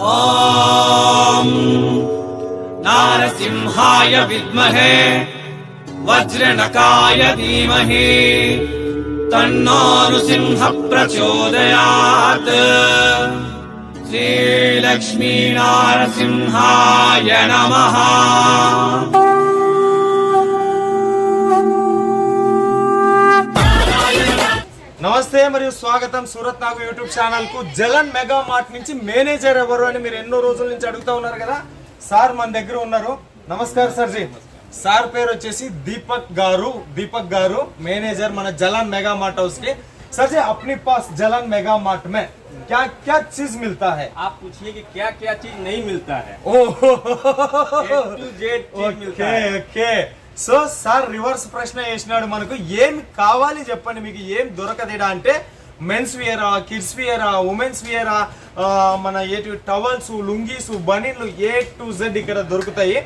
ఓం నారసింహాయ విద్మహే వజ్రనకాయ ధీమహి తన్నో నృసింహ ప్రచోదయాత్. శ్రీలక్ష్మీ నారసింహాయ నమః. నమస్తే మరియు స్వాగతం సూరత్ నాగు యూట్యూబ్ ఛానల్ కు. జలన్ మెగా మార్ట్ నుంచి మేనేజర్ ఎవరు అని మీరు ఎన్నో రోజుల నుంచి అడుగుతా ఉన్నారు కదా. సార్ మన దగ్గర ఉన్నారు. నమస్కారం సార్ జీ. సార్ పేరు వచ్చేసి दीपक गारू मैनेजर मन जलन मेगा मार्ट हाउस के. सर जी अपने पास जलन मेगा मार्ट में क्या क्या चीज मिलता है? आप पूछिए कि क्या क्या चीज नहीं मिलता है. ఓకే. సో సార్ రివర్స్ ప్రశ్న వేసినాడు. మనకు ఏమి కావాలి చెప్పండి, మీకు ఏం దొరకదేడా అంటే మెన్స్ వియరా, కిడ్స్ వియరా, ఉమెన్స్ వియరా, మన ఏటి టవల్స్, లుంగీస్, బనీన్లు A to Z ఇక్కడ దొరుకుతాయి.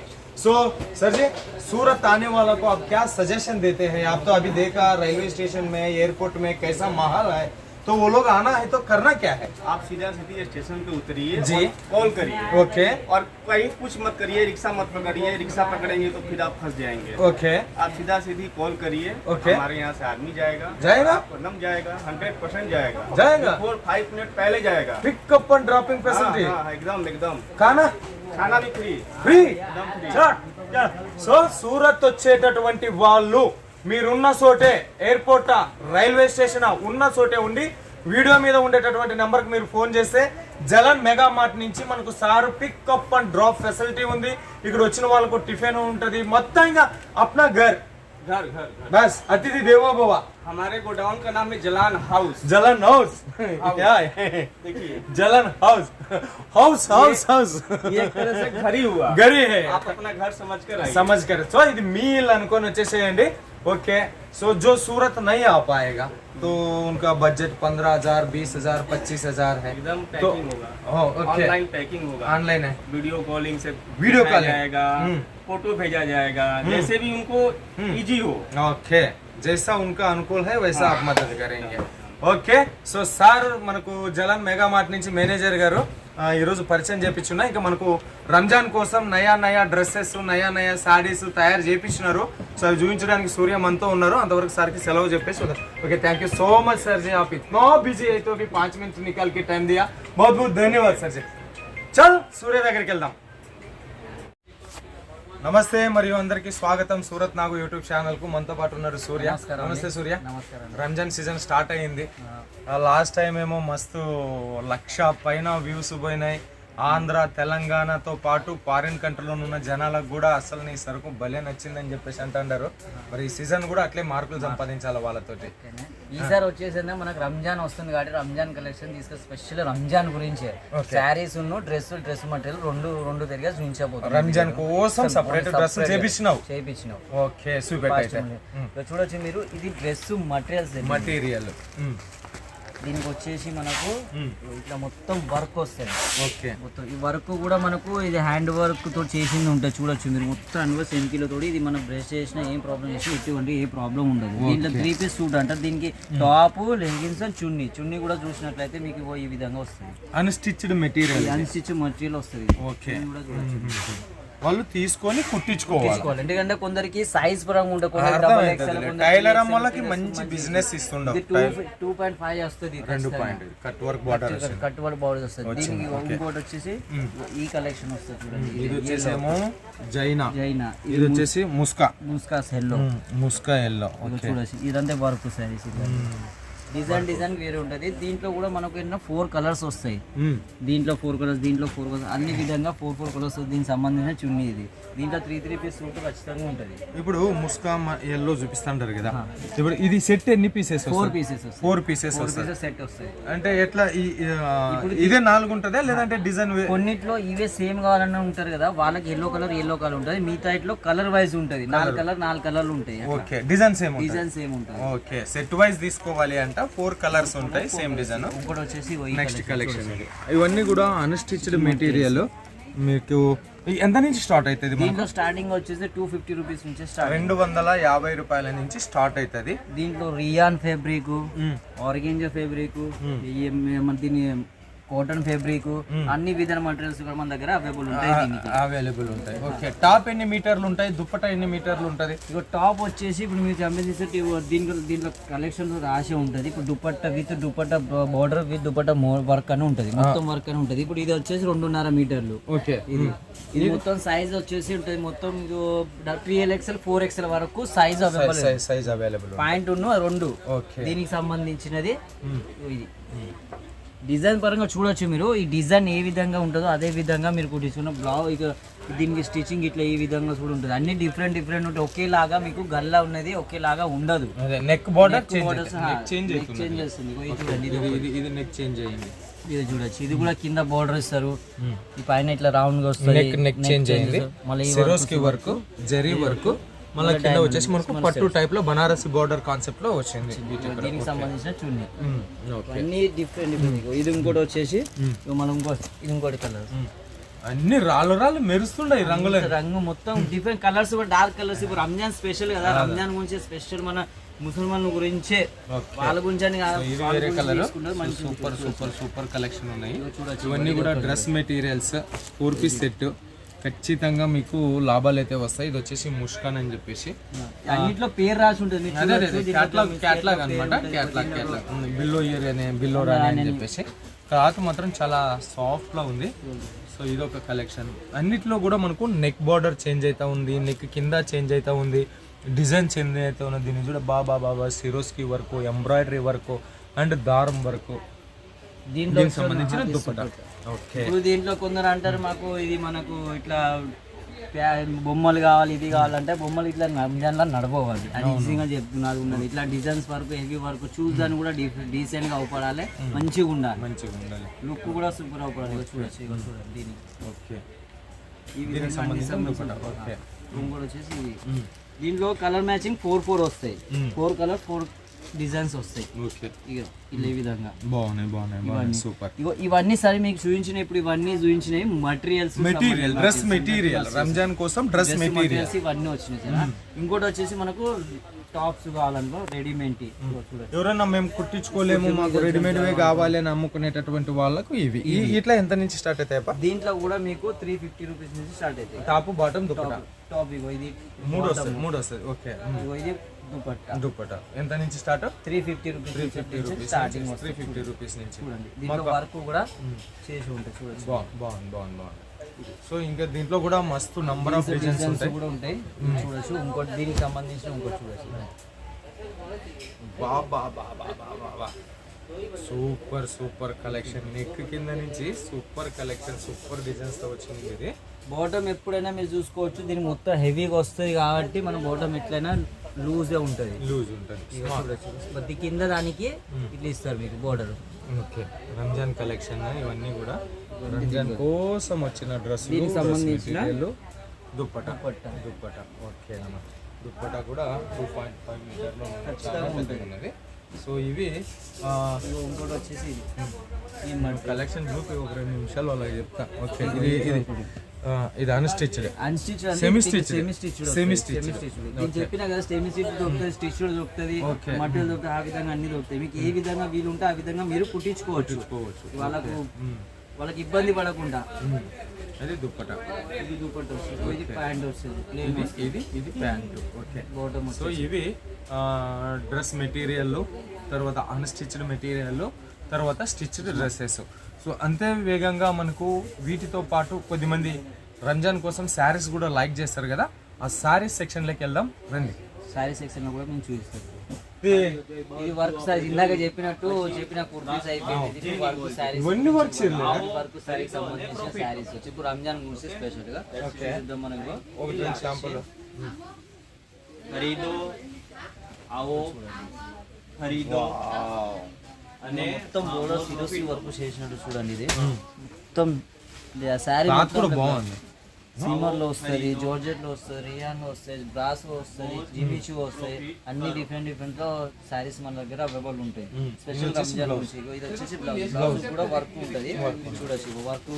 सो सर जी सूरत आने वालों को आप क्या सजेशन देते हैं? आप तो अभी देखा रेलवे स्टेशन में, एयरपोर्ट में कैसा माहौल है, तो वो लोग आना है तो करना क्या है? आप सीधा स्टेशन पे उतरिए जी, कॉल करिए. ओके. और कहीं कुछ मत करिए, रिक्शा मत पकड़िए. रिक्शा पकड़ेंगे तो फिर आप फंस जाएंगे. ओके. आप सीधा सीधी कॉल करिए. ओके. हमारे यहाँ से आदमी जाएगा. जाएगा 100% जाएगा. 4-5 मिनट पहले जाएगा. पिकअप एंड ड्रॉपिंग फैसिलिटी एकदम. खाना भी फ्री. సో సూరత్ వచ్చేటటువంటి వాళ్ళు మీరున్న చోటే, ఎయిర్పోర్ట్, రైల్వే స్టేషన్ ఉన్న చోటే ఉండి వీడియో మీద ఉండేటటువంటి నెంబర్ కి మీరు ఫోన్ చేస్తే జలన్ మెగా మార్ట్ నుంచి మనకు sir pickup and drop facility ఉంది. ఇక్కడ వచ్చిన వాళ్ళకు టిఫిన్ ఉంటది. మొత్తంగా అప్నా घर बस अतिथि देवो भव. हमारे गोडाउन का नाम है जलान हाउस. जलन हाउस क्या है? देखिए जलन हाउस ये एक तरह से घर ही हुआ. गरी है. आप अपना घर समझ कर. సో ఇది మీల్ అనుకొని వచ్చేసేయండి. ఓకే. సో जो सूरत नहीं आ पाएगा तो उनका बजट 15,000, 20,000, 25,000 है. एकदम तो पैकिंग होगा. ओके. ऑनलाइन पैकिंग होगा. ऑनलाइन है. वीडियो कॉलिंग से वीडियो भेजा कॉलिंग. जाएगा. फोटो भेजा जाएगा. जैसे भी उनको इजी हो. ఓకే. जैसा उनका अनुकूल है वैसा आप मदद करेंगे. ఓకే. సో సార్ మనకు జలన్ మెగా మార్ట్ నుంచి మేనేజర్ గారు ఈ రోజు పరిచయం చేపించున్నా. ఇంకా మనకు రంజాన్ కోసం నయా డ్రెస్సెస్, నయా సాడీస్ తయారు చేపించినారు. సో అవి చూపించడానికి సూర్య మనతో ఉన్నారు. అంతవరకు సార్ కి సెలవు చెప్పేసి okay. Thank you so much sir ji. आप इतना बिजी है तो भी 5 मिनट निकाल के टाइम दिया. बहुत बहुत धन्यवाद सर जी. चल సూర్య దగ్గరికి వెళ్దాం. నమస్తే మరియు అందరికి స్వాగతం సూరత్ నాగు యూట్యూబ్ ఛానల్ కు. మనతో పాటు ఉన్నారు సూర్య. నమస్తే సూర్య. రంజాన్ సీజన్ స్టార్ట్ అయ్యింది. లాస్ట్ టైం ఏమో మస్తు 1,00,000 పైన వ్యూస్ పోయినాయి. ఆంధ్ర తెలంగాణతో పాటు ఫారిన్ కంట్రీలో ఉన్న జనాలకు కూడా అసలు నీ సరుకు భలే నచ్చిందని చెప్పేసి అంటారు. మరి ఈ సీజన్ కూడా అట్లే మార్కులు సంపాదించాలి వాళ్ళతోటి. ఈసారి వచ్చేసి మనకు రంజాన్ వస్తుంది కాబట్టి రంజాన్ కలెక్షన్ తీసుకొని స్పెషల్ రంజాన్ గురించే శారీస్ డ్రెస్ మటీరియల్ రెండు తిరిగా చూపించబోతున్నాం. రంజాన్ కోసం సెపరేట్ డ్రెస్ చేపించినావు. Okay super. చూడొచ్చు మీరు, ఇది డ్రెస్ మటీరియల్. దీనికి వచ్చేసి మనకు ఇట్లా మొత్తం వర్క్ వస్తుంది. ఓకే. మొత్తం ఈ వర్క్ కూడా మనకు ఇది హ్యాండ్ వర్క్ తో చేసింది ఉంటుంది. చూడొచ్చు మీరు, మొత్తం అన్వర్స్ ఎంకిలతో ఇది మనం బ్రష్ చేసినా ఏం ప్రాబ్లం చేసినా ఎటువంటి ఏ ప్రాబ్లం ఉండదు. దీంట్లో 3 పీస్ సూట్ అంటారు. దీనికి టాప్, లెగ్గిన్స్, చున్నీ కూడా చూసినట్లయితే మీకు ఈ విధంగా వస్తుంది. అన్స్టిచ్డ్ మెటీరియల్ వస్తుంది. ఓకే. వాళ్ళు తీసుకొని కుట్టించుకోవాలి. ఎందుకంటే కొందరికి సైజ్ పరంగా ఉంటుంది. టైలర్ అమ్మలకి మంచి బిజినెస్ ఇస్తుండవు. 2.5 వస్తుంది. 2 పాయింట్ కట్ వర్క్ బార్డర్ వస్తుంది. దీనికి ఇంకోటి వచ్చేసి ఈ కలెక్షన్ వస్తుంది. చూడండి, ఇది వచ్చేసేమో జైనా. ఇది వచ్చేసి ముస్కా ఎల్లో. చూడొచ్చు ఇదంతా వర్క్ సారీస్. డిజైన్ వేరే ఉంటుంది. దీంట్లో కూడా మనకు 4 కలర్స్ వస్తాయి. దీంట్లో 4 కలర్స్, అన్ని విధంగా 4 కలర్స్. దీనికి సంబంధించిన చున్నీ ఇది. దీంట్లో 3 పీస్ సూట్ ఖచ్చితంగా ఉంటుంది. ఇప్పుడు ముస్కా ఎల్లో చూపిస్తుంటారు కదా. ఇప్పుడు ఇది సెట్ ఎన్ని పీసెస్? 4 పీసెస్ సెట్ వస్తాయి. అంటే ఎట్లా ఇదే 4 ఉంటుందా లేదంటే డిజైన్? కొన్నిట్లో ఇవే సేమ్ కావాలని ఉంటారు కదా, వాళ్ళకి ఎల్లో కలర్ ఉంటుంది. మిగతా ఇట్లో కలర్ వైజ్ ఉంటుంది. 4 కలర్లు ఉంటాయి. ఓకే. డిజైన్స్ ఏమో ఉంటుంది. ఓకే. సెట్ వైజ్ తీసుకోవాలి అంటే 4 కలర్స్ ఉంటాయి, సేమ్ డిజైన్. ఇంకోటి వచ్చేసి నెక్స్ట్ కలెక్షన్. ఇవన్నీ కూడా అన్స్టిచ్డ్ మెటీరియల్. మీకు ఎంత నుంచి స్టార్ట్ అవుతుంది? దీంట్లో స్టార్టింగ్ వచ్చేసి 250 రూపీస్ నుంచి స్టార్ట్. 250 రూపాయల నుంచి స్టార్ట్ అవుతుంది. దీంట్లో రియాన్ ఫ్యాబ్రిక్, ఆర్గెంజా ఫ్యాబ్రిక్, దీని కాటన్ ఫ్యాబ్రిక్ అన్ని విధాల మటీరియల్స్ కూడా మన దగ్గర అవైలబుల్ ఉంటాయి దీనికి. అవైలబుల్ ఉంటాయి. ఓకే, టాప్ ఎన్ని మీటర్లు ఉంటాయి, దుప్పట ఎన్ని మీటర్లు ఉంటుంది? ఇక టాప్ వచ్చేసి ఇప్పుడు మీరు గమనిస్తే దీంట్లో కలెక్షన్ రాసే ఉంటుంది. ఇప్పుడు dupatta with dupatta border with dupatta work అని ఉంటుంది, మొత్తం వర్క్ అని ఉంటుంది. ఇప్పుడు ఇది వచ్చేసి 2.5 మీటర్లు. ఓకే, ఇది మొత్తం సైజ్ వచ్చేసి ఉంటుంది మొత్తం 3XL 4XL వరకు సైజ్ అవైలబుల్. పాయింట్ 2 దీనికి సంబంధించినది. ఇది డిజైన్ పరంగా చూడొచ్చు మీరు. ఈ డిజైన్ ఏ విధంగా ఉంటుందో అదే విధంగా మీరు కుట్టించుకున్న బ్లౌజ్ ఇక దీనికి స్టిచ్చింగ్ ఇట్లా ఈ విధంగా కూడా ఉంటుంది. అన్ని డిఫరెంట్ ఉంటాయి, ఒకేలాగా మీకు గల్లా ఉన్నది ఒకేలాగా ఉండదు. నెక్ బార్డర్ చేంజ్ చేస్తుంది. ఇది నెక్ చేంజ్ అయ్యింది. ఇది చూడొచ్చు, ఇది కూడా కింద బార్డర్ ఇస్తారు, ఈ పైన ఇట్లా రౌండ్ గా వస్తుంది. నెక్ చేంజ్ అయింది. మళ్ళీ సిరోస్కి వర్క్, జరీ వర్క్, మళ్ళీ కింద వచ్చేసి మనకు పట్టు టైప్ లో బనారసి బార్డర్ కాన్సెప్ట్ లో వచ్చింది. దీనికి సంబంధించిన చున్నీ అన్ని డిఫరెంట్. ఇది ఇంకోటి వచ్చేసి మనం ఇది ఇంకోటి కలర్, అన్ని రాళ్ళు మెరుస్తుండే రంగు మొత్తం డిఫరెంట్ కలర్స్, డార్క్ కలర్స్. ఇప్పుడు రంజాన్ స్పెషల్ కదా, రంజాన్ గురించి స్పెషల్ మన ముసల్మాన్ గురించే వాళ్ళ గురించి సూపర్ కలెక్షన్ ఉన్నాయి. ఇవన్నీ కూడా డ్రెస్ మెటీరియల్స్ 4 పీస్ సెట్. ఖచ్చితంగా మీకు లాభాలు అయితే వస్తాయి. ఇది వచ్చేసి ముష్కాన్ అని చెప్పేసి అన్నిట్లో పేరు రాసి ఉంటుంది, క్యాట్లాగ్ అనమాట. క్యాట్లాగ్ బిల్లో ఇయర్ అని, బిల్లో రాని అని చెప్పేసి. క్లాత్ మాత్రం చాలా సాఫ్ట్ లా ఉంది. సో ఇది ఒక కలెక్షన్. అన్నిట్లో కూడా మనకు నెక్ బార్డర్ చేంజ్ అవుతా ఉంది, నెక్ కింద చేంజ్ అవుతా ఉంది, డిజైన్ చేంజ్ అవుతా ఉన్నది. దీన్ని చూడ బాబా సిరోస్కి వర్క్, ఎంబ్రాయిడరీ వర్క్ అండ్ దారం వర్క్, దీనికి సంబంధించిన దుప్పట. ఇప్పుడు దీంట్లో కొందరు అంటారు మాకు ఇది మనకు ఇట్లా బొమ్మలు కావాలి, ఇది కావాలంటే బొమ్మలు ఇట్లా రంజాన్లో నడవాలి అని ఈజీగా చెప్తున్నారు. ఉన్నది ఇట్లా డిజైన్స్ వర్క్, హెవీ వర్క్ చూడడానికి కూడా డీసెంట్ గా అవపడాలి, మంచిగా ఉండాలి, లుక్ కూడా సూపర్ అవపడాలి. చూడండి దీనికి. ఓకే, దీనికి సంబంధించిన ఇంకోటి వచ్చేసి దీంట్లో కలర్ మ్యాచింగ్ 4 వస్తాయి. 4 కలర్ 4 డిజైన్స్ వస్తాయి. ఈ విధంగా బాగున్నాయి. సూపర్. ఇవన్నీ సరే మీకు చూపించిన, ఇప్పుడు ఇవన్నీ చూపించినవి మెటీరియల్, డ్రెస్ మెటీరియల్, రంజాన్ కోసం డ్రెస్ మెటీరియల్స్ ఇవన్నీ వచ్చినాయి సార్. ఇంకోటి వచ్చేసి మనకు టాప్స్ కావాలనుకో రెడీమేడ్. ఎవరన్నా మేము కుట్టించుకోలేము, మాకు రెడీమేడ్ కావాలి అని అమ్ముకునేటటువంటి వాళ్ళకు ఇవి ఇట్లా ఎంత నుంచి స్టార్ట్ అవుతాయి? దీంట్లో కూడా మీకు 350 రూపీస్ నుంచి స్టార్ట్ అవుతాయి. టాప్ బాటమ్ టాప్ ఇది 3 వస్తుంది. ఓకే, ఇది దుపట్టా ఎంత నుంచి స్టార్ట్? 350 rupees starting. 350 రూపీస్ నుంచి. చూడండి దీంట్లో వర్క్ కూడా చేసి ఉంటుంది. చూడండి బాగుంది. సో ఇంకా దీంట్లో కూడా మస్తు నంబర్ ఆఫ్ డిజైన్స్ కూడా ఉంటాయి. చూడొచ్చు. ఇంకోటి దీనికి సంబంధించిన ఇంకోటి చూడొచ్చు. Super collection. నెక్ కింద నుంచి సూపర్ కలెక్షన్, సూపర్ డిజైన్స్ తో వచ్చింది. ఇది బాటమ్ ఎప్పుడైనా మీరు చూసుకోవచ్చు, దీనికి మొత్తం హెవీగా వస్తుంది కాబట్టి మన బాటమ్ ఎట్లయినా లూజ్ ఉంటుంది. ప్రతి కింద దానికి ఇట్లా ఇస్తారు మీకు బోర్డర్. ఓకే, రంజాన్ కలెక్షన్ ఇవన్నీ కూడా రంజాన్ కోసం వచ్చిన డ్రెస్, దీనికి సంబంధించిన దుప్పటా. ఓకే అన్న, దుప్పటా కూడా 2.5 మీటర్లో ఉన్నది. సో ఇవి ఇంకోటి వచ్చేసి కలెక్షన్ చూపి ఒక 2 నిమిషాలు వాళ్ళకి చెప్తా. ఓకే, ఇది అన్స్టిచ్డ్, సెమీ స్టిచ్. నేను చెప్పినా కదా, సెమీ స్టిచ్ దొరుకుతుంది, స్టిచ్ దొరుకుతుంది, మటీరియల్ దొరుకుతుంది, ఆ విధంగా అన్ని దొరుకుతాయి. మీకు ఏ విధంగా వీలు ఉంటే ఆ విధంగా మీరు కుట్టించుకోవచ్చు. వాళ్ళకి ఇబ్బంది పడకుండా. అది దుప్పటా. ఇది దుప్పటా వస్తుంది, ఇది ప్యాంట్ వస్తుంది, ఇది ప్యాంట్. Okay, bottom. సో ఇవి డ్రెస్ మెటీరియల్, తర్వాత అన్స్టిచ్డ్ మెటీరియల్, తర్వాత స్టిచ్డ్ డ్రెస్సెస్. సో అంతే వేగంగా మనకు వీటితో పాటు కొద్దిమంది రంజాన్ కోసం శారీస్ కూడా లైక్ చేస్తారు కదా, ఆ శారీస్ సెక్షన్లోకి వెళ్దాం రండి. శారీ సెక్షన్లో కూడా మేము చూపిస్తాం. ఇది వర్క్ సైజ్ ఇందాక చెప్పిన కుర్తీస్ అయిపోయింది. ఇవన్నీ వర్క్స్ వర్క్ శారీకి సంబంధించిన శారీస్ వచ్చి ఇప్పుడు రంజాన్ గురించి స్పెషల్ గా చూద్దాం. మనకు ఒకటి శాంపుల్ ఖరీదో ఆవో ఖరీదో అనే మొత్తం బోర్డర్ సిరోసి వర్క్ చేసినట్టు చూడండి. ఇది మొత్తం శారీ కూడా బాగుంది. సీమర్ లో వస్తుంది, జార్జెట్ లో వస్తుంది, రియాన్ లో వస్తుంది, బ్రాస్ లో వస్తుంది, జిమిచూ వస్తాయి. అన్ని డిఫరెంట్ లో శారీస్ మన దగ్గర అవైలబుల్ ఉంటాయి. స్పెషల్ రంజాన్ గురించి ఇది వచ్చేసి బ్లౌజ్ కూడా వర్క్ ఉంటుంది. చూడొచ్చు, వర్క్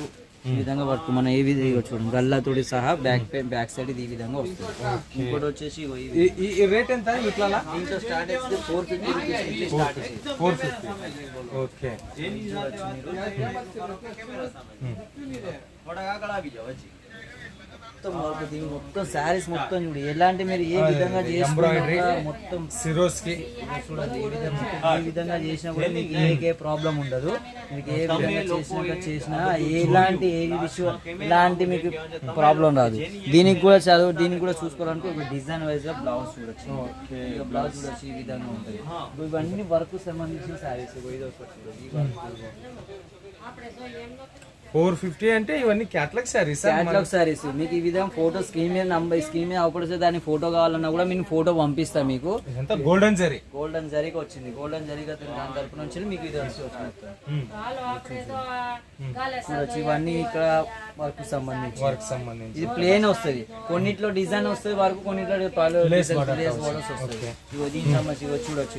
ఈ విధంగా వర్క్ మన ఏ విధంగా చూడండి గల్లాతోటి సహా బ్యాక్ సైడ్ ఇది ఈ విధంగా వస్తుంది. ఇంకోటి వచ్చేసి ఇగో ఇది. ఈ రేట్ ఎంత ఇట్లా దీంట్లో స్టార్ట్ అయితే 450 రూపీస్ నుంచి స్టార్ట్ అవుతుంది. 450. ఓకే. మొత్తం శారీస్ మొత్తం చూడు ఎలాంటి మీరు ఏ విధంగా ఎంబ్రాయిడరీ చేసుకున్నా మొత్తం సిరోస్ కి చూడండి ఏ విధంగా చేసినా కూడా మీకు ఏ ప్రాబ్లం ఉండదు. మీకు ఏ విధంగా చేసినా ఎలాంటి ఏ ఇష్యూ ఎలాంటి మీకు ప్రాబ్లం రాదు. దీనికి కూడా చూసుకోవాలంటే ఒక డిజైన్ వైజ్ గా బ్లౌజ్ చూడొచ్చు. ఇక బ్లౌజ్ చూడొచ్చు ఈ విధంగా ఉంటుంది. ఇవన్నీ వర్క్ సంబంధించిన శారీస్. ఇది ఒకటి చూడండి ఈ వర్క్ 450 అంటే ఇవన్నీ క్యాటలాగ్ శారీస్. క్యాటలాగ్ శారీస్ మీకు ఈ విధంగా ఫోటో స్క్రీన్ మీద అవపడితే దాని ఫోటో కావాలన్నా కూడా నేను ఫోటో పంపిస్తా మీకు. గోల్డెన్ జరీ వచ్చింది. గోల్డెన్ జరీగా దాని తరపు నుంచి మీకు ఇది వచ్చినట్టు ఇవన్నీ ఇక్కడ వర్క్ సంబంధించి ఇది ప్లేన్ వస్తుంది. కొన్నిట్లో డిజైన్ వస్తుంది వర్క్, కొన్నిట్లో లేస్ బోర్డర్స్ వస్తుంది. ఇగో దీనికి సంబంధించి ఇగో చూడొచ్చు.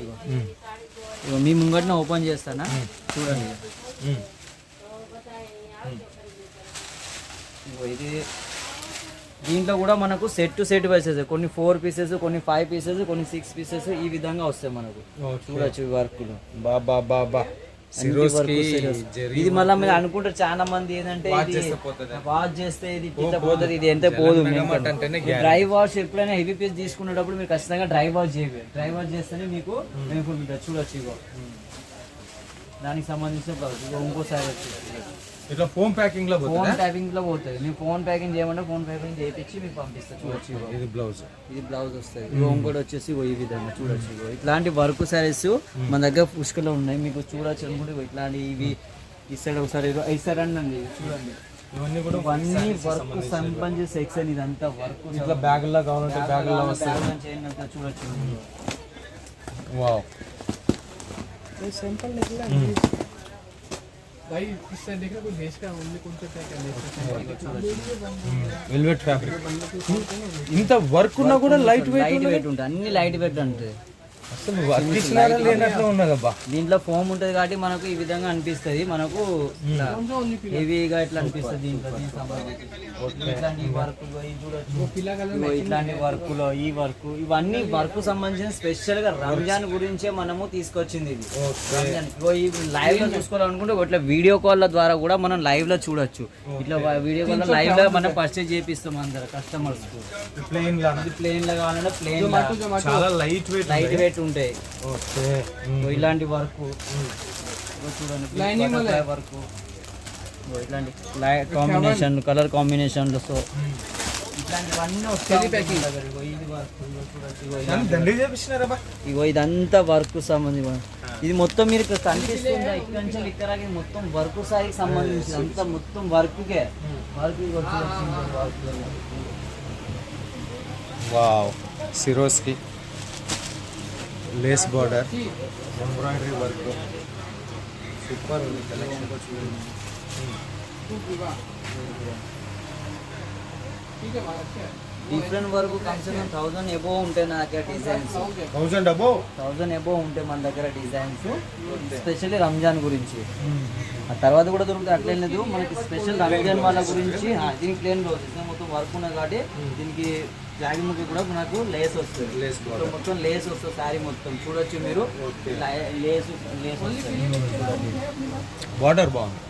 ఇగో మీ ముంగట్న ఓపెన్ చేస్తానా చూడండి. ఇది దీంట్లో కూడా మనకు సెట్ వైసెస్ కొన్ని 4 పీసెస్, కొన్ని 5 పీసెస్, కొన్ని 6 పీసెస్ ఈ విధంగా వస్తాయి మనకు. చూడొచ్చు వర్క్లు. ఇది మళ్ళీ మీరు అనుకుంటారు చాలా మంది ఏంటంటే వాష్ చేస్తే ఇది ఇట్లా పోతుంది, ఇది ఎంత పోదు. డ్రై వాష్ ఎప్పుడైనా హెవీ పీస్ తీసుకునేటప్పుడు మీరు ఖచ్చితంగా డ్రై వాష్ చేయాలి. డ్రై వాష్ చేస్తేనే మీకు బెనిఫిట్ ఉంటుంది. చూడొచ్చు ఇగో దానికి సంబంధించిన ఇంకోసారి ఇట్లా ఫోన్ ప్యాకింగ్ లో పోతుంది. మీరు ఫోన్ ప్యాకింగ్ చేయమంటే ఫోన్ ప్యాకింగ్ చేయించి మీకు పంపిస్తా. చూడొచ్చు ఇది బ్లౌజ్ వస్తుంది. ఇంకోటి వచ్చేసి ఈ విధంగా చూడొచ్చు. ఇట్లాంటి వర్క్ శారీస్ మన దగ్గర పుష్కలో ఉన్నాయి. మీకు చూడొచ్చు అనుకుంటే ఇట్లాంటి ఇవి ఈ సైడ్ ఒకసారి ఈ సైడ్ అండి చూడండి. ఇవన్నీ వర్క్ సంబంధించిన సెక్షన్. ఇదంతా వర్క్ ఇట్లా బ్యాగ్ లా కావాలంటే బ్యాగ్ లా వస్తాయి. చూడొచ్చు. Wow velvet fabric. ఇంత వర్క్ ఉన్నా కూడా లైట్ వెయిట్ ఉంటుంది. అన్ని లైట్ వెయిట్ ఉంటుంది. అసలు వర్క్ ఇచ్చినారా లేనట్లు ఉన్నదబ్బా. దీంట్లో ఫోమ్ ఉంటుంది కాబట్టి మనకు ఈ విధంగా అనిపిస్తుంది. మనకు హెవీగా ఇట్లా అనిపిస్తుంది. దీంట్లో ఇట్లాంటి వర్క్లో ఈ వర్క్ ఇవన్నీ వర్క్ సంబంధించిన స్పెషల్ గా రంజాన్ గురించే మనము తీసుకొచ్చింది. ఇది లైవ్ లో చూసుకోవాలనుకుంటే ఇట్లా వీడియో కాల్ ద్వారా కూడా మనం లైవ్ లో చూడొచ్చు. ఇట్లా వీడియో కాల్ లైవ్ లో మనం పర్చేజ్ చేపిస్తాం అందరు కస్టమర్స్ కు. ప్లెయిన్ లా కావాలంటే ప్లెయిన్ చాలా లైట్ వెయిట్ ఉంటాయి. ఇలాంటి వర్క్ చూడండి. వర్క్ ఇట్లాంటి కాంబినేషన్ కలర్ కాంబినేషన్లు ఇట్లాంటివన్నీ వస్తాయి. ఇగో ఇదంతా వర్క్ సంబంధించి ఇది మొత్తం మీరు ఇక్కడ కనిపిస్తుంది. ఇక్కడ నుంచి ఇక్కడ మొత్తం వర్క్ సాయికి సంబంధించి అంతా మొత్తం వర్క్కే వావ్ సిరోస్ కి lace border embroidery work super different work కమ్సన్ 1000 అబోవ్ ఉంటాయి నా దగ్గర డిజైన్స్. 1000 అబోవ్ ఉంటాయి మన దగ్గర డిజైన్స్. స్పెషల్లీ రంజాన్ గురించి. ఆ తర్వాత కూడా దొరుకుతాయి, అట్లేం లేదు. మనకి స్పెషల్ రంజాన్ వాళ్ళ గురించి. దీనికి ప్లేన్ బ్లౌజ్ మొత్తం వర్క్ ఉన్నది కాబట్టి దీనికి జాగి ముక్కి కూడా మనకు లేస్ వస్తుంది. మొత్తం లేస్ వస్తుంది శారీ మొత్తం. చూడొచ్చు మీరు లేస్ వస్తుంది. బార్డర్ బాగుంది.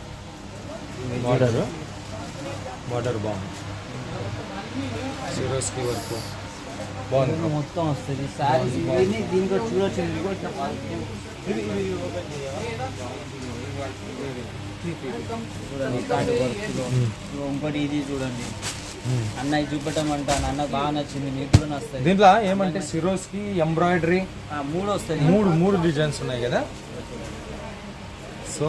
బార్డర్ బాగుంది. సిరోస్కి వర్క్ బాగుంది. మొత్తం వస్తుంది శారీస్. దీనికి చూడొచ్చు ఇంకోటి ఇది చూడండి. అన్నయ్య చూపెట్టమంటాను. అన్న బాగా నచ్చింది, మీకు కూడా నచ్చుతుంది. దీంట్లో ఏమంటే సిరోస్ కి ఎంబ్రాయిడరీ 3 వస్తుంది. మూడు డిజైన్స్ ఉన్నాయి కదా. సో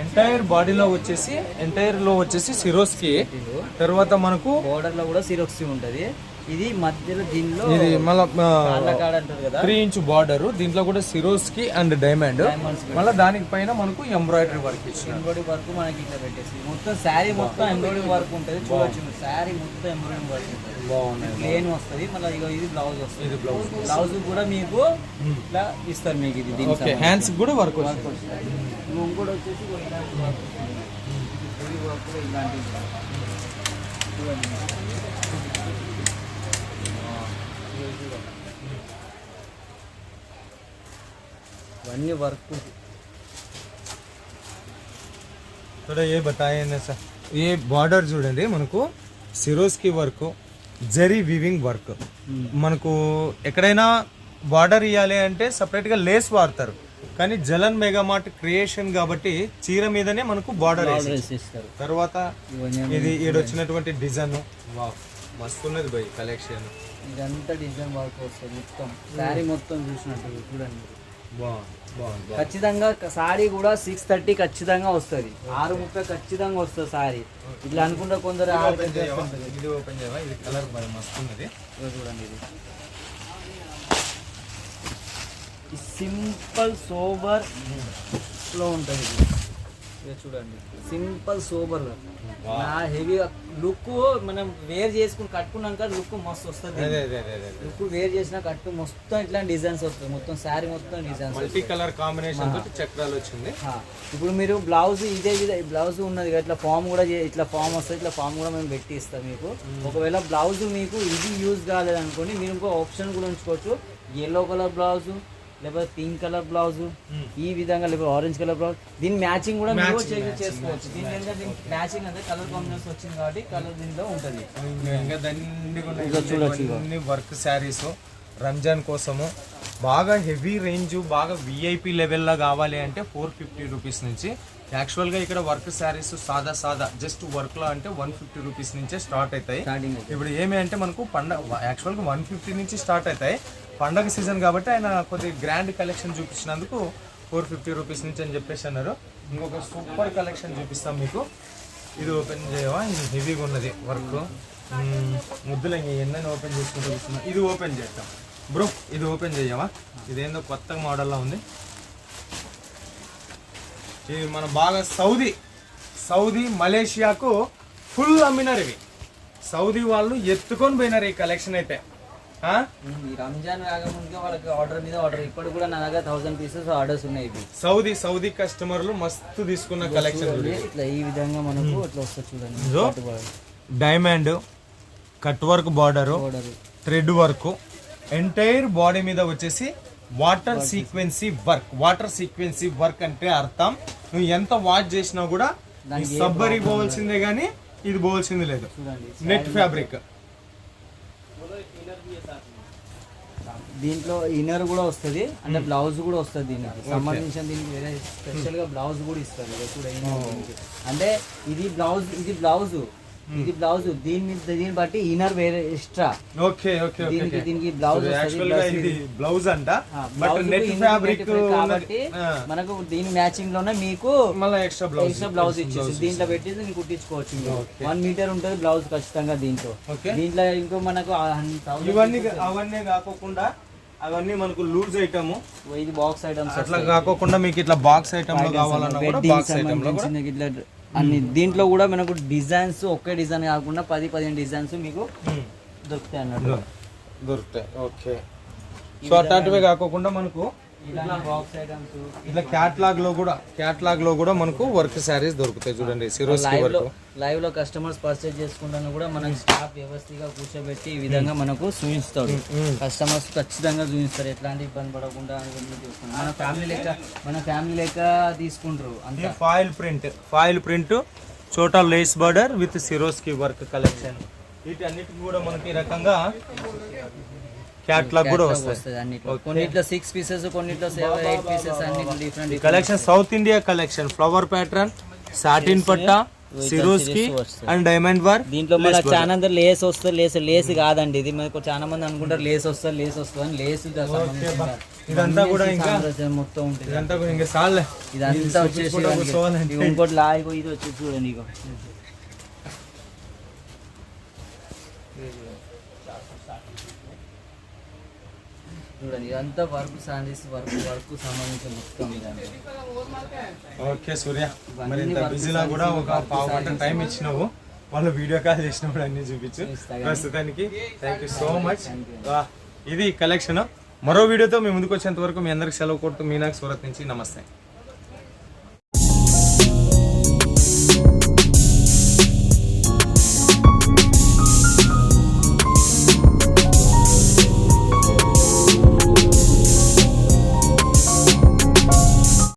ఎంటైర్ బాడీలో వచ్చేసి సిరోస్ కి, తర్వాత మనకు బోర్డర్ లో కూడా సిరోస్ ఉంటుంది. ఇది మధ్యలో దీనిలో ఇది మళ్ళీ అంటారు కదా 3 ఇంచ్ బార్డర్. దీంట్లో కూడా సిరోస్ కి అండ్ డైమండ్. మళ్ళీ దానికి పైన మనకు ఎంబ్రాయిడరీ వర్క్ ఇచ్చింది. ఎంబ్రాయిడరీ వర్క్ మనకి ఇట్లా పెట్టేసి మొత్తం శారీ మొత్తం ఎంబ్రాయిడరీ వర్క్ ఉంటుంది. చూడొచ్చు శారీ మొత్తం ఎంబ్రాయిడరీ వర్క్ ఉంటుంది. బాగుంది. ప్లేన్ వస్తుంది. మళ్ళీ ఇది బ్లౌజ్ వస్తుంది. ఇది బ్లౌజ్ కూడా మీకు ఇట్లా ఇస్తారు. మీకు ఇది హ్యాండ్స్ కూడా వర్క్ వస్తుంది. ఇంకోటి వచ్చేసి ఇలాంటి వర్క్ హెవీ వర్క్ ఇలాంటివి చూడండి. ఇవన్నీ వర్క్ थोड़ा ये बताए ना सर, ये బార్డర్ చూడండి మనకు Swarovski work, zari weaving work. మనకు ఎక్కడైనా బార్డర్ ఇవ్వాలి అంటే సపరేట్గా లేస్ వాడతారు, కానీ జలన్ మెగామార్ట్ క్రియేషన్ కాబట్టి చీర మీదనే మనకు బార్డర్ వేసేస్తారు. తర్వాత ఇది ఈడొచ్చినటువంటి డిజైన్ మస్తు ఉన్నది బై కలెక్షన్. ఇదంతా డిజైన్ వర్క్ వస్తుంది మొత్తం శారీ మొత్తం చూసినట్టు చూడండి. బాగుంది. ఖచ్చితంగా సారీ కూడా 6:30 ఖచ్చితంగా వస్తుంది, 6:30 ఖచ్చితంగా వస్తుంది సారీ. ఇట్లా అనుకుంటే కొందరు ఇది ఓపెన్ చేయవా, ఇది కలర్ మస్తు ఉన్నది. చూడండి ఇది సింపుల్ సోబర్ లో ఉంటుంది. ఇది చూడండి సింపుల్ సోబర్ హెవీ లుక్. మనం వేర్ చేసుకుని కట్టుకున్నాక లుక్ మస్తు వస్తుంది. లుక్ వేర్ చేసిన కట్టు మొత్తం ఇట్లా డిజైన్స్ వస్తుంది, మొత్తం శారీ మొత్తం డిజైన్స్ మల్టీ కలర్ కాంబినేషన్ తోటి చక్రాలు వచ్చింది. ఇప్పుడు మీరు బ్లౌజ్ ఇదే బ్లౌజ్ ఉన్నది ఇట్లా ఫామ్ కూడా ఇట్లా ఫామ్ వస్తుంది, ఇట్లా ఫామ్ కూడా మేము పెట్టి ఇస్తాం మీకు. ఒకవేళ బ్లౌజ్ మీకు ఇది యూజ్ కాలేదనుకోండి, మీరు ఇంకో ఆప్షన్ కూడా ఉంచుకోవచ్చు. ఎల్లో కలర్ బ్లౌజ్, లేకపోతే పింక్ కలర్ బ్లౌజ్, ఈ విధంగా లేకపోతే ఆరెంజ్ కలర్ బ్లౌజ్, దీని మ్యాచింగ్ కూడా మీరు చేసుకోవచ్చు. దీని ఏంటంటే మ్యాచింగ్ అంటే కలర్ కాంబినేషన్ వచ్చింది కాబట్టి కలర్ దీంట్లో ఉంటుంది. చూడొచ్చు వర్క్ శారీస్ రంజాన్ కోసము బాగా హెవీ రేంజ్, బాగా విఐపి లెవెల్లో కావాలి అంటే 450 రూపీస్ నుంచి. యాక్చువల్గా ఇక్కడ వర్క్ శారీస్ సాదా జస్ట్ వర్క్లో అంటే 150 రూపీస్ నుంచే స్టార్ట్ అవుతాయి. ఇప్పుడు ఏమి అంటే మనకు పండగ యాక్చువల్గా 150 నుంచి స్టార్ట్ అవుతాయి. పండగ సీజన్ కాబట్టి ఆయన కొద్దిగా గ్రాండ్ కలెక్షన్ చూపించినందుకు 450 రూపీస్ నుంచి అని చెప్పేసి అన్నారు. ఇంకొక సూపర్ కలెక్షన్ చూపిస్తాం మీకు. ఇది ఓపెన్ చేయవా, ఇది హెవీగా ఉన్నది వర్క్. ముద్దులు ఇంక ఎన్నైనా ఓపెన్ చేసుకుంటూ చూస్తున్నా. ఇది ఓపెన్ చేస్తాం బ్రో, ఇది ఓపెన్ చేయవా. ఇదేందో కొత్త మోడల్లా ఉంది. ఇది మన బాగా సౌదీ మలేషియాకు ఫుల్ అమ్మినారు ఇవి. సౌదీ వాళ్ళు ఎత్తుకొని పోయినారు ఈ కలెక్షన్ అయితే. రంజాన్ రాకముందుగా వాళ్ళకి ఆర్డర్ మీద ఆర్డర్, ఇప్పుడు కూడా నా దగ్గర 1000 పీసెస్ ఆర్డర్స్ ఉన్నాయి. సౌదీ కస్టమర్లు మస్తు తీసుకున్న కలెక్షన్. ఇట్లా ఈ విధంగా మనకు ఇట్లా వస్తుంది చూడండి. Diamond cut work border, thread work, entire body మీద వచ్చేసి వాటర్ సీక్వెన్సీ వర్క్ అంటే అర్థం నువ్వు ఎంత వాచ్ చేసినా కూడా సబ్బరి పోవాల్సిందే గానీ ఇది పోవాల్సింది లేదు. నెట్ ఫ్యాబ్రిక్, దీంట్లో ఇన్నర్ కూడా వస్తుంది, అంటే బ్లౌజ్ కూడా వస్తుంది. దీనికి సంబంధించిన దీనికి వేరే స్పెషల్ గా బ్లౌజ్ కూడా ఇస్తారు. అంటే ఇది బ్లౌజ్ దీన్ని బట్టి ఇన్నర్ వేరే ఎక్స్ట్రా. దీనికి బ్లౌజ్ బ్లౌజ్ అంట కాబట్టి మనకు దీని మ్యాచింగ్ లోనే మీకు ఎక్స్ట్రా బ్లౌజ్ ఇచ్చేసి దీంట్లో పెట్టి కుట్టించుకోవచ్చు. 1 మీటర్ ఉంటుంది బ్లౌజ్ ఖచ్చితంగా. దీంట్లో ఇంకో మనకు అవన్నీ కాకుండా అవన్నీ మనకు లూజ్ ఐటమ్, ఇది బాక్స్ ఐటమ్స్. అట్లా కాకుండా మీకు ఇట్లా బాక్స్ ఐటమ్ లో కావాలన్నా కూడా బాక్స్ ఐటమ్ లో ఇట్లా అన్ని. దీంట్లో కూడా మనకు డిజైన్స్ ఒకే డిజైన్ కాకుండా 10-15 డిజైన్స్ మీకు దొరుకుతాయి అన్నట్టు. ఓకే. సో అట్లాంటివే కాకుండా మనకు ఇట్లా క్యాట్లాగ్ లో కూడా మనకు వర్క్ శారీస్ దొరుకుతాయి. చూడండి లైవ్ లో కస్టమర్స్ పర్చేజ్ చేసుకుంటాను కూడా మనం స్టాఫ్ వ్యవస్థగా కూర్చోబెట్టి ఈ విధంగా మనకు చూపిస్తాడు. కస్టమర్స్ ఖచ్చితంగా చూపిస్తారు, ఎట్లాంటి ఇబ్బంది పడకుండా మన ఫ్యామిలీ లెక్క తీసుకుంటారు. అంటే ఫాయిల్ ప్రింట్ చోటా lace border with Swarovski work collection. వీటన్నిటికి కూడా మనకి ఈ రకంగా క్యాట్లాగ్ కూడా వస్తుంది. కొన్నిట్లో 6 పీసెస్, కొన్నిట్లో 7-8 పీసెస్, అన్ని different collection. South India collection, flower pattern, satin patta, Swarovski and diamond work. దీంట్లో మన చాలా అందరు లేస్ వస్తుంది. లేస్ కాదండి ఇది. మనకు చాలా మంది అనుకుంటారు లేస్ వస్తుంది అని. లేస్ ఇదంతా కూడా ఇంకా మొత్తం ఉంటుంది. ఇదంతా కూడా ఇంకా సాలే. ఇదంతా వచ్చేసి ఇంకోటి లాగో ఇది వచ్చేసి చూడండి. ఇగో చూడండి, ఇదంతా వర్క్ శారీస్ వర్క్ సంబంధించిన మొత్తం. ఓకే సూర్య, మరి ఇంత బిజీలో కూడా ఒక పావు గంట టైం ఇచ్చినావు. వాళ్ళు వీడియో కాల్ చేసినప్పుడు అన్ని చూపించు. ప్రస్తుతానికి థ్యాంక్ యూ సో మచ్. ఇది కలెక్షన్. మరో వీడియోతో మీ ముందుకు వచ్చేంత వరకు మీ అందరికి సెలవు కొడుతూ మీనాక్షి సూరత్ నుంచి నమస్తే.